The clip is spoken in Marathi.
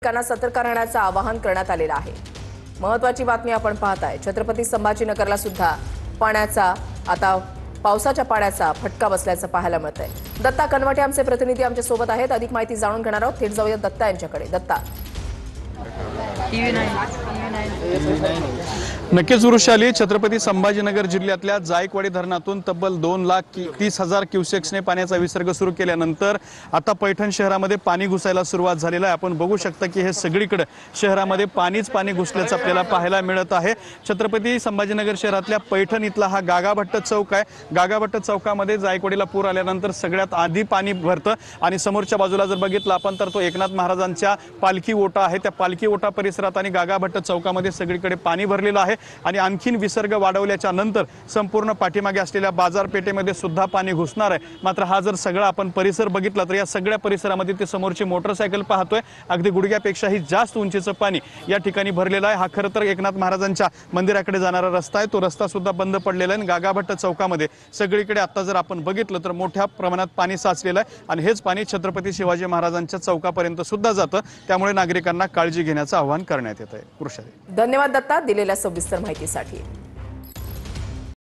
नागरिकांना सतर्क राहण्याचं आवाहन करण्यात आलेलं आहे। महत्त्वाची बातमी आपण पाहताय। छत्रपती संभाजीनगरला सुद्धा पावसाच्या पाण्याचा फटका बसल्याचं पाहायला मिळतंय। दत्ता कनवटे आमचे प्रतिनिधी आमच्या सोबत आहेत। अधिक माहिती जाणून घेणार आहोत। थेट जाऊया दत्ता यांच्याकडे। दत्ता, नक्कीच वृषाली, छत्रपती संभाजीनगर जिल्ह्यातल्या जायकवाडी धरणातून तब्बल 2,30,000 क्युसेक्सने पाण्याचा विसर्ग सुरू केल्यानंतर आता पैठण शहरामध्ये पाणी घुसायला सुरुवात झालेली आहे। आपण बघू शकता की हे सगळीकडे शहरामध्ये पाणी घुसल्याचं आपल्याला पाहायला मिळत आहे। छत्रपती संभाजीनगर शहरातल्या पैठण इथला हा गागाभट्ट चौक आहे। गागाभट्ट चौकामध्ये जायकवाडीला पूर आल्यानंतर सगळ्यात आधी पाणी भरतं आणि समोरच्या बाजूला जर बघितलं आपण तर तो एकनाथ महाराजांच्या पालखी ओटा आहे। त्या पालखी ओटा परिसरात आणि गागाभट्ट चौकामध्ये सगळीकडे पाणी भरलेलं आहे आणि आणखीन विसर्ग वाढवल्याच्या नंतर संपूर्ण पाठीमागे असलेल्या बाजारपेठेमध्ये सुद्धा पाणी घुसणार आहे। मात्र हा जर सगळा आपण परिसर बघितला तर या सगळ्या परिसरामध्ये ते समोरची मोटरसायकल पाहतोय, अगदी गुडघ्यापेक्षाही जास्त उंचीचं पाणी या ठिकाणी भरलेलं आहे। हा खरं तर एकनाथ महाराजांच्या मंदिराकडे जाणारा रस्ता आहे, तो रस्ता सुद्धा बंद पडलेला आहे। गागाभट्ट चौकामध्ये सगळीकडे आता जर आपण बघितलं तर मोठ्या प्रमाणात पाणी साचलेलं आहे आणि हेच पाणी छत्रपती शिवाजी महाराजांच्या चौकापर्यंत सुद्धा जातं। त्यामुळे नागरिकांना काळजी घेण्याचं आवाहन करण्यात येत आहे। धन्यवाद दत्ता, दिलेल्या सविस्तर माहितीसाठी।